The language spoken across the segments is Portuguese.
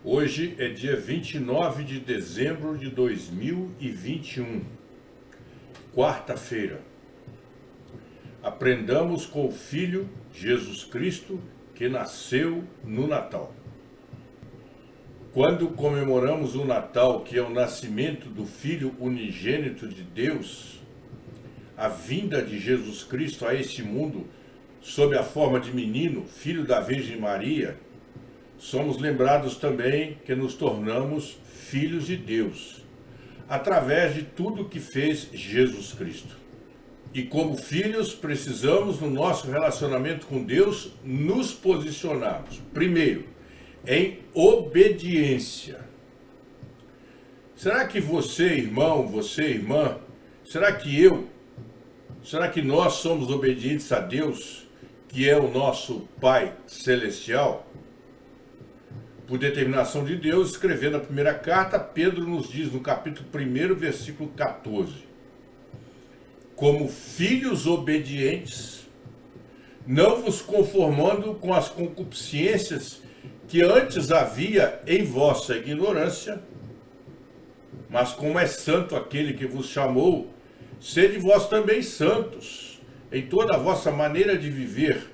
Hoje é dia 29 de dezembro de 2021, quarta-feira. Aprendamos com o Filho Jesus Cristo que nasceu no Natal. Quando comemoramos o Natal, que é o nascimento do Filho unigênito de Deus, a vinda de Jesus Cristo a este mundo sob a forma de menino, filho da Virgem Maria, somos lembrados também que nos tornamos filhos de Deus, através de tudo que fez Jesus Cristo. E como filhos, precisamos, no nosso relacionamento com Deus, nos posicionarmos, primeiro, em obediência. Será que você, irmão, você, irmã, será que nós somos obedientes a Deus, que é o nosso Pai Celestial? Por determinação de Deus, escrevendo a primeira carta, Pedro nos diz no capítulo 1, versículo 14: como filhos obedientes, não vos conformando com as concupiscências que antes havia em vossa ignorância, mas como é santo aquele que vos chamou, sede vós também santos em toda a vossa maneira de viver,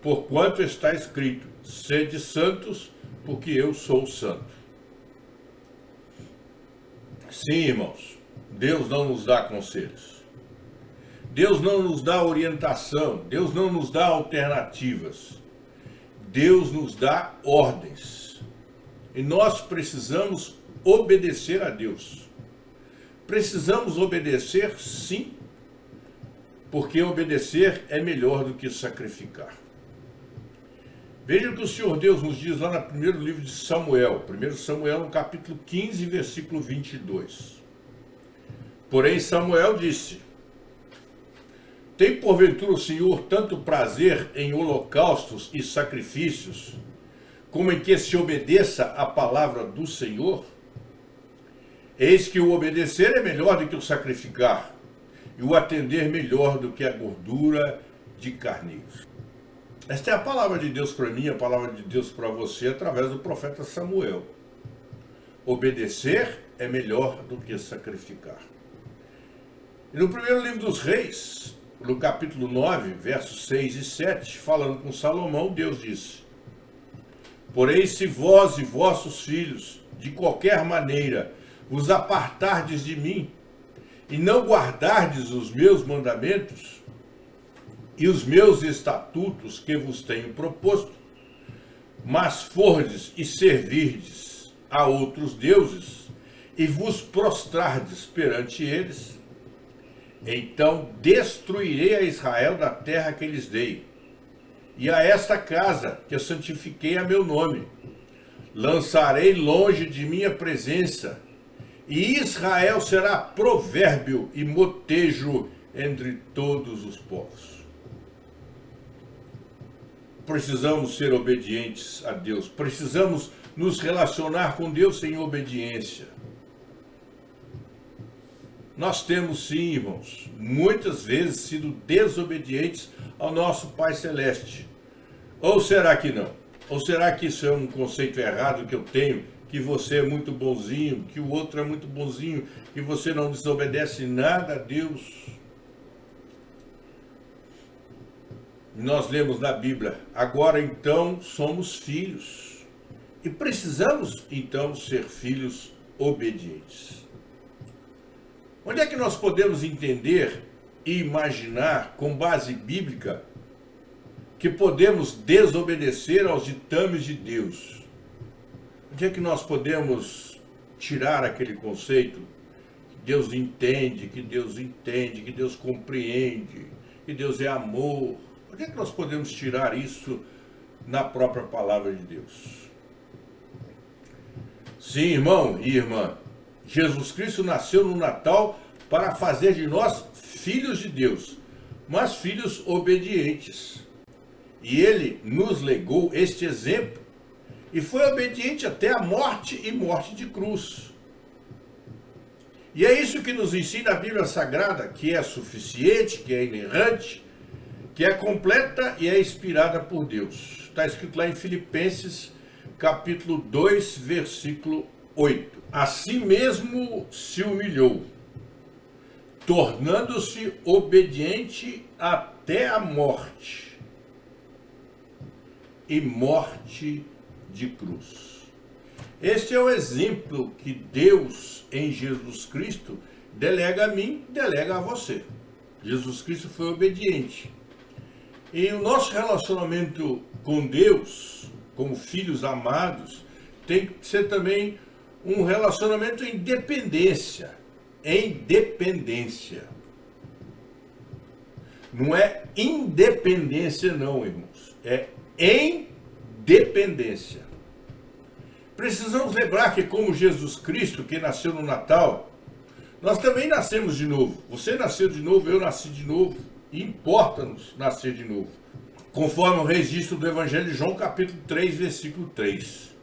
porquanto está escrito: sede santos, porque eu sou santo. Sim, irmãos, Deus não nos dá conselhos. Deus não nos dá orientação. Deus não nos dá alternativas. Deus nos dá ordens. E nós precisamos obedecer a Deus. Precisamos obedecer, sim, porque obedecer é melhor do que sacrificar. Veja o que o Senhor Deus nos diz lá no primeiro livro de Samuel, 1 Samuel, no capítulo 15, versículo 22. Porém, Samuel disse: tem porventura o Senhor tanto prazer em holocaustos e sacrifícios, como em que se obedeça a palavra do Senhor? Eis que o obedecer é melhor do que o sacrificar, e o atender melhor do que a gordura de carneiros. Esta é a palavra de Deus para mim, a palavra de Deus para você, através do profeta Samuel. Obedecer é melhor do que sacrificar. E no primeiro livro dos Reis, no capítulo 9, versos 6 e 7, falando com Salomão, Deus disse: porém, se vós e vossos filhos, de qualquer maneira, vos apartardes de mim, e não guardardes os meus mandamentos, e os meus estatutos que vos tenho proposto, mas fordes e servirdes a outros deuses, e vos prostrardes perante eles, então destruirei a Israel da terra que lhes dei, e a esta casa que eu santifiquei a meu nome, lançarei longe de minha presença, e Israel será provérbio e motejo entre todos os povos. Precisamos ser obedientes a Deus, precisamos nos relacionar com Deus em obediência. Nós temos sim, irmãos, muitas vezes sido desobedientes ao nosso Pai Celeste. Ou será que não? Ou será que isso é um conceito errado que eu tenho, que você é muito bonzinho, que o outro é muito bonzinho, que você não desobedece nada a Deus? Nós lemos na Bíblia: agora então somos filhos, e precisamos então ser filhos obedientes. Onde é que nós podemos entender e imaginar, com base bíblica, que podemos desobedecer aos ditames de Deus? Onde é que nós podemos tirar aquele conceito que Deus entende, que Deus compreende, que Deus é amor? Onde é que nós podemos tirar isso na própria palavra de Deus? Sim, irmão e irmã, Jesus Cristo nasceu no Natal para fazer de nós filhos de Deus, mas filhos obedientes. E ele nos legou este exemplo e foi obediente até a morte e morte de cruz. E é isso que nos ensina a Bíblia Sagrada, que é suficiente, que é inerrante, que é completa e é inspirada por Deus. Está escrito lá em Filipenses capítulo 2, versículo 8. Assim mesmo se humilhou, tornando-se obediente até a morte, e morte de cruz. Este é o exemplo que Deus, em Jesus Cristo, delega a mim, delega a você. Jesus Cristo foi obediente. E o nosso relacionamento com Deus, como filhos amados, tem que ser também um relacionamento em dependência. Em dependência. Não é independência não, irmãos. É em dependência. Precisamos lembrar que, como Jesus Cristo, que nasceu no Natal, nós também nascemos de novo. Você nasceu de novo, eu nasci de novo. E importa-nos nascer de novo. Conforme o registro do Evangelho de João, capítulo 3, versículo 3.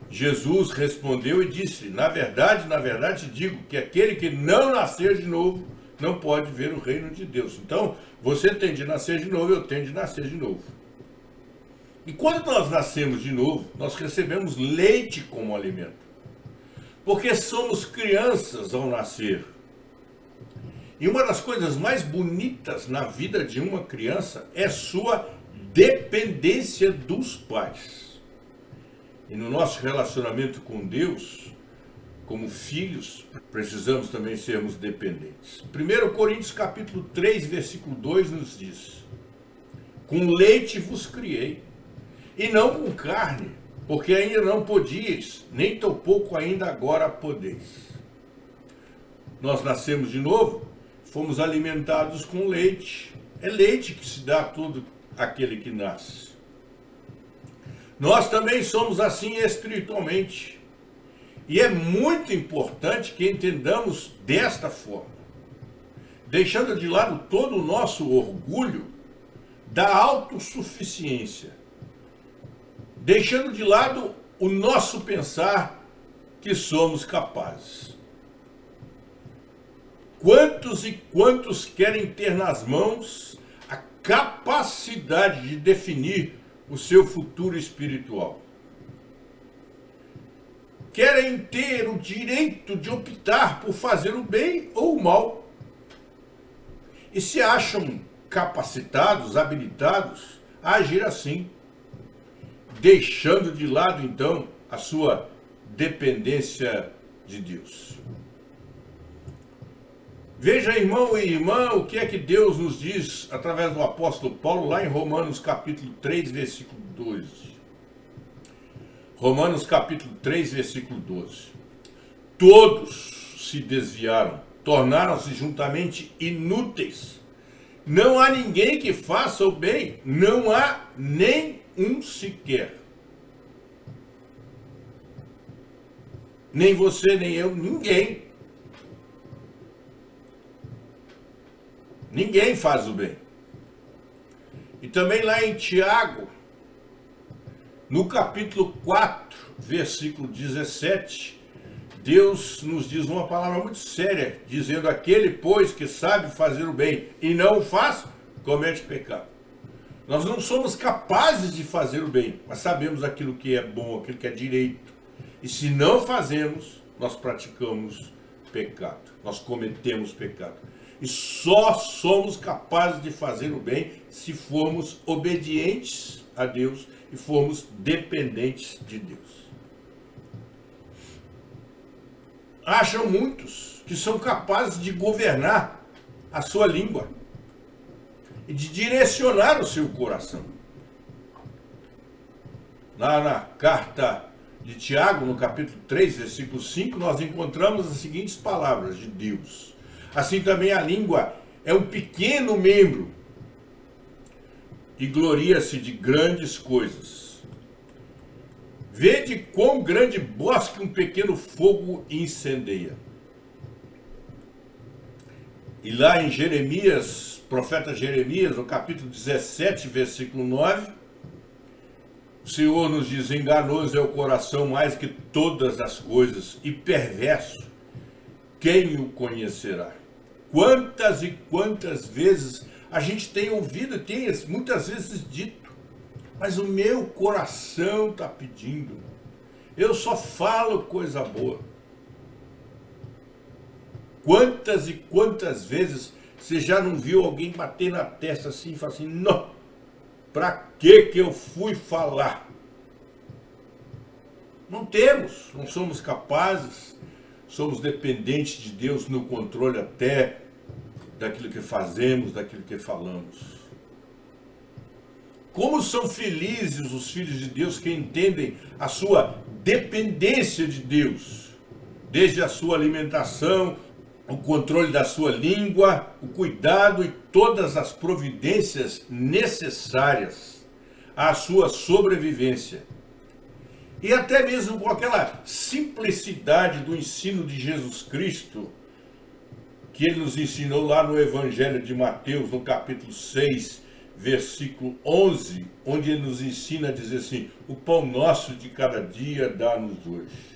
Jesus respondeu e disse: na verdade te digo que aquele que não nascer de novo não pode ver o reino de Deus. Então, você tem de nascer de novo, eu tenho de nascer de novo. E quando nós nascemos de novo, nós recebemos leite como alimento. Porque somos crianças ao nascer. E uma das coisas mais bonitas na vida de uma criança é sua dependência dos pais. E no nosso relacionamento com Deus, como filhos, precisamos também sermos dependentes. 1 Coríntios capítulo 3, versículo 2 nos diz: com leite vos criei, e não com carne, porque ainda não podíeis, nem tampouco ainda agora podeis. Nós nascemos de novo, fomos alimentados com leite. É leite que se dá a todo aquele que nasce. Nós também somos assim espiritualmente. E é muito importante que entendamos desta forma, deixando de lado todo o nosso orgulho da autossuficiência, deixando de lado o nosso pensar que somos capazes. Quantos e quantos querem ter nas mãos a capacidade de definir o seu futuro espiritual? Querem ter o direito de optar por fazer o bem ou o mal. E se acham capacitados, habilitados a agir assim, deixando de lado então a sua dependência de Deus. Veja, irmão e irmã, o que é que Deus nos diz através do apóstolo Paulo lá em Romanos capítulo 3, versículo 12. Romanos capítulo 3, versículo 12. Todos se desviaram, tornaram-se juntamente inúteis. Não há ninguém que faça o bem, não há nem um sequer. Nem você, nem eu, ninguém. Ninguém faz o bem. E também lá em Tiago, no capítulo 4, versículo 17, Deus nos diz uma palavra muito séria, dizendo: aquele, pois, que sabe fazer o bem e não o faz, comete pecado. Nós não somos capazes de fazer o bem, mas sabemos aquilo que é bom, aquilo que é direito. E se não fazemos, nós praticamos pecado, nós cometemos pecado. E só somos capazes de fazer o bem se formos obedientes a Deus e formos dependentes de Deus. Acham muitos que são capazes de governar a sua língua e de direcionar o seu coração. Lá na carta de Tiago, no capítulo 3, versículo 5, nós encontramos as seguintes palavras de Deus: assim também a língua é um pequeno membro e gloria-se de grandes coisas. Vede quão grande bosque um pequeno fogo incendeia. E lá em Jeremias, profeta Jeremias, no capítulo 17, versículo 9, o Senhor nos diz: enganoso é o coração mais que todas as coisas, e perverso, quem o conhecerá? Quantas e quantas vezes a gente tem ouvido, tem muitas vezes dito: Mas o meu coração está pedindo. Eu só falo coisa boa. Quantas e quantas vezes você já não viu alguém bater na testa assim e falar assim, não, para que eu fui falar? Não temos, não somos capazes, somos dependentes de Deus no controle até daquilo que fazemos, daquilo que falamos. Como são felizes os filhos de Deus que entendem a sua dependência de Deus, desde a sua alimentação, o controle da sua língua, o cuidado e todas as providências necessárias à sua sobrevivência. E até mesmo com aquela simplicidade do ensino de Jesus Cristo, que ele nos ensinou lá no Evangelho de Mateus, no capítulo 6, versículo 11, onde ele nos ensina a dizer assim, o pão nosso de cada dia dá-nos hoje.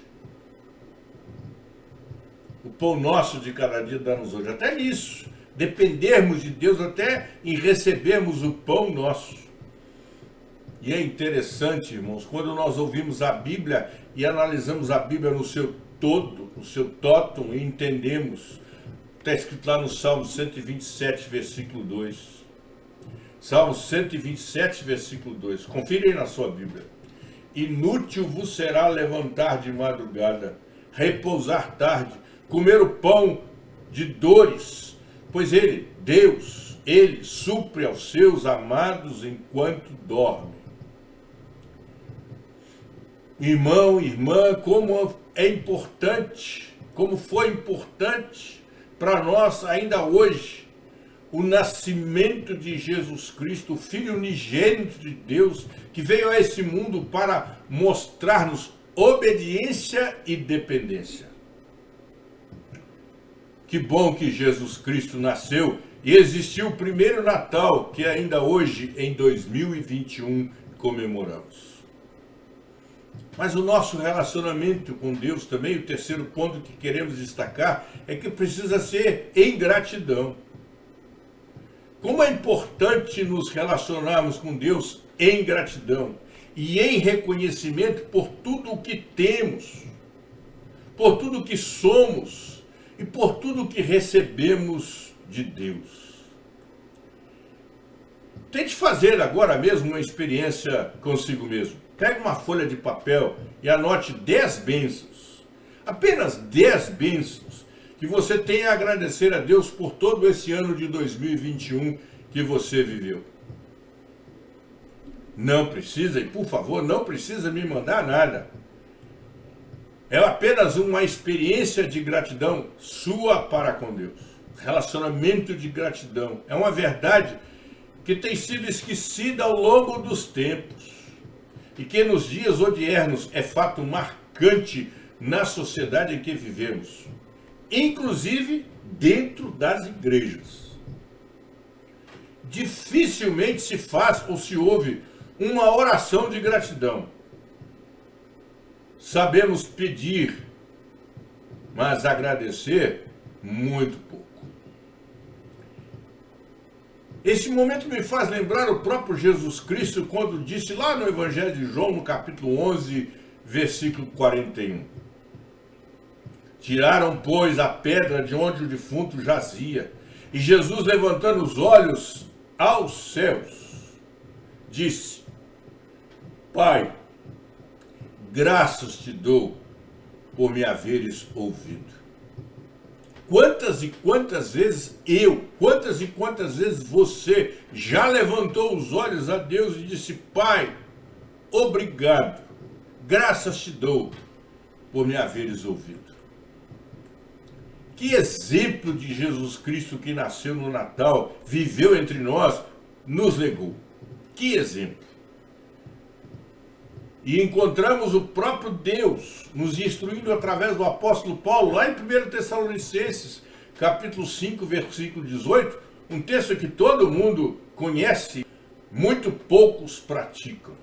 O pão nosso de cada dia dá-nos hoje. Até nisso, dependermos de Deus até em recebermos o pão nosso. E é interessante, irmãos, quando nós ouvimos a Bíblia e analisamos a Bíblia no seu todo, no seu tótum, e entendemos, está escrito lá no Salmo 127, versículo 2. Salmo 127, versículo 2. Confira aí na sua Bíblia. Inútil vos será levantar de madrugada, repousar tarde, comer o pão de dores, pois ele, Deus, ele supre aos seus amados enquanto dormem. Irmão, irmã, como é importante, como foi importante para nós ainda hoje, o nascimento de Jesus Cristo, o Filho unigênito de Deus, que veio a esse mundo para mostrar-nos obediência e dependência. Que bom que Jesus Cristo nasceu e existiu o primeiro Natal, que ainda hoje, em 2021, comemoramos. Mas o nosso relacionamento com Deus também, o terceiro ponto que queremos destacar, é que precisa ser em gratidão. Como é importante nos relacionarmos com Deus em gratidão e em reconhecimento por tudo o que temos, por tudo o que somos e por tudo o que recebemos de Deus. Tente fazer agora mesmo uma experiência consigo mesmo. Pegue uma folha de papel e anote 10 bênçãos, apenas 10 bênçãos, que você tem a agradecer a Deus por todo esse ano de 2021 que você viveu. Não precisa, e por favor, não precisa me mandar nada. É apenas uma experiência de gratidão sua para com Deus. Relacionamento de gratidão. É uma verdade que tem sido esquecida ao longo dos tempos. E que nos dias odiernos é fato marcante na sociedade em que vivemos. Inclusive dentro das igrejas. Dificilmente se faz ou se ouve uma oração de gratidão. Sabemos pedir, mas agradecer muito pouco. Esse momento me faz lembrar o próprio Jesus Cristo quando disse lá no Evangelho de João, no capítulo 11, versículo 41. Tiraram, pois, a pedra de onde o defunto jazia, e Jesus, levantando os olhos aos céus, disse, Pai, graças te dou por me haveres ouvido. Quantas e quantas vezes quantas e quantas vezes você já levantou os olhos a Deus e disse, Pai, obrigado, graças te dou por me haveres ouvido. Que exemplo de Jesus Cristo que nasceu no Natal, viveu entre nós, nos legou. Que exemplo. E encontramos o próprio Deus nos instruindo através do apóstolo Paulo, lá em 1 Tessalonicenses, capítulo 5, versículo 18, um texto que todo mundo conhece, muito poucos praticam.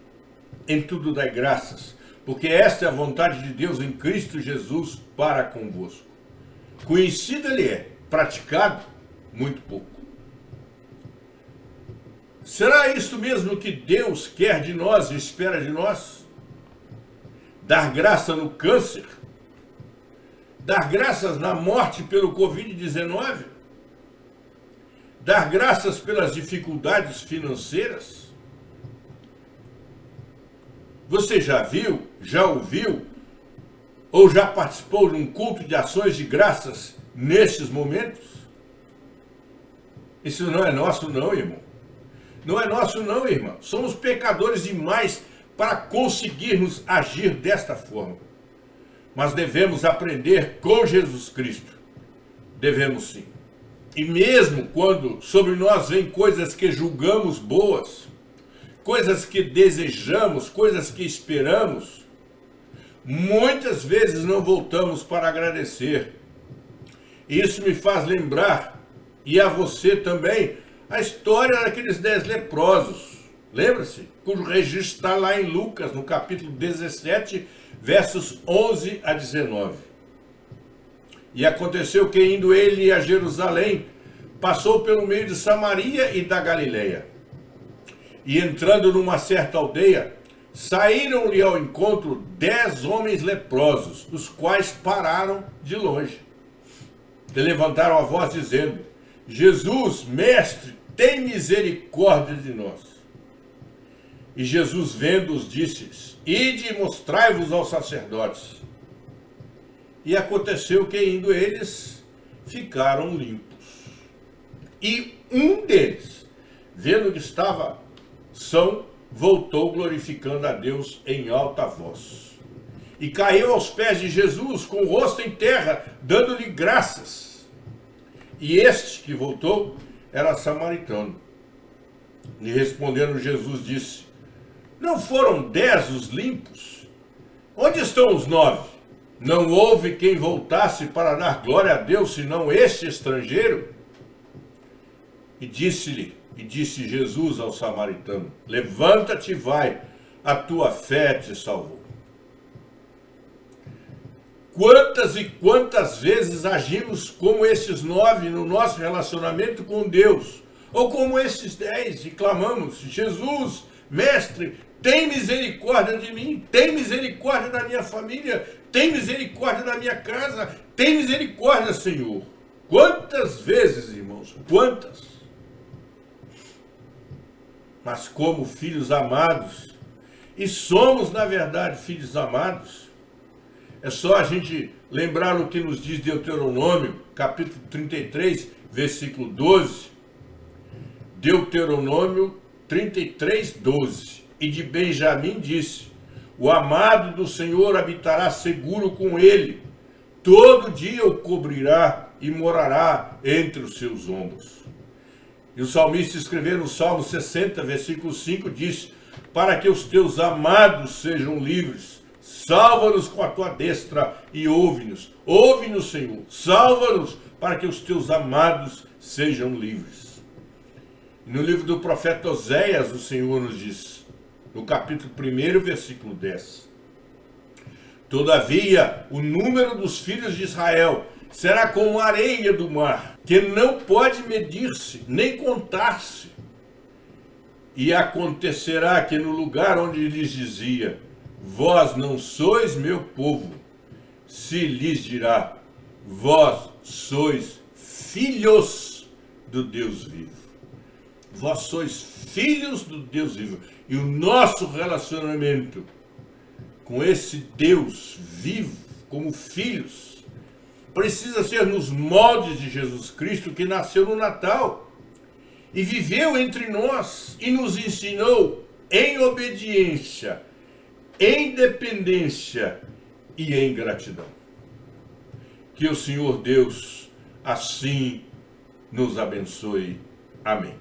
Em tudo dai graças, porque esta é a vontade de Deus em Cristo Jesus para convosco. Conhecido ele é, praticado, muito pouco. Será isto mesmo que Deus quer de nós e espera de nós? Dar graça no câncer? Dar graças na morte pelo Covid-19? Dar graças pelas dificuldades financeiras? Você já viu, já ouviu, ou já participou de um culto de ações de graças nestes momentos? Isso não é nosso não, irmão. Não é nosso não, irmão. Somos pecadores demais para conseguirmos agir desta forma. Mas devemos aprender com Jesus Cristo. Devemos sim. E mesmo quando sobre nós vêm coisas que julgamos boas, coisas que desejamos, coisas que esperamos, muitas vezes não voltamos para agradecer. Isso me faz lembrar, e a você também, a história daqueles 10 leprosos. Lembra-se? Cujo registro está lá em Lucas, no capítulo 17, versos 11 a 19. E aconteceu que, indo ele a Jerusalém, passou pelo meio de Samaria e da Galileia. E entrando numa certa aldeia, saíram-lhe ao encontro 10 homens leprosos, os quais pararam de longe. E levantaram a voz dizendo: Jesus, mestre, tem misericórdia de nós. E Jesus, vendo-os, disse-lhes: ide e mostrai-vos aos sacerdotes. E aconteceu que, indo eles, ficaram limpos. E um deles, vendo que estava são, voltou glorificando a Deus em alta voz. E caiu aos pés de Jesus, com o rosto em terra, dando-lhe graças. E este que voltou era samaritano. E respondendo Jesus, disse: não foram 10 os limpos? Onde estão os 9? Não houve quem voltasse para dar glória a Deus, senão este estrangeiro? E disse Jesus ao samaritano: levanta-te e vai, a tua fé te salvou. Quantas e quantas vezes agimos como esses 9 no nosso relacionamento com Deus, ou como esses 10 e clamamos: Jesus, mestre, tem misericórdia de mim, tem misericórdia da minha família, tem misericórdia da minha casa, tem misericórdia, Senhor. Quantas vezes, irmãos, quantas? Mas como filhos amados, e somos na verdade filhos amados, é só a gente lembrar o que nos diz Deuteronômio, capítulo 33, versículo 12. Deuteronômio 33, 12. E de Benjamim disse: o amado do Senhor habitará seguro com ele, todo dia o cobrirá e morará entre os seus ombros. E o salmista escreveu no Salmo 60, versículo 5, diz: para que os teus amados sejam livres, salva-nos com a tua destra e ouve-nos. Ouve-nos, Senhor, salva-nos para que os teus amados sejam livres. E no livro do profeta Oséias, o Senhor nos diz, no capítulo 1, versículo 10: todavia, o número dos filhos de Israel será como a areia do mar, que não pode medir-se, nem contar-se. E acontecerá que no lugar onde lhes dizia: vós não sois meu povo, se lhes dirá: vós sois filhos do Deus vivo. Vós sois filhos do Deus vivo. E o nosso relacionamento com esse Deus vivo, como filhos, precisa ser nos moldes de Jesus Cristo, que nasceu no Natal e viveu entre nós e nos ensinou em obediência, em dependência e em gratidão. Que o Senhor Deus assim nos abençoe. Amém.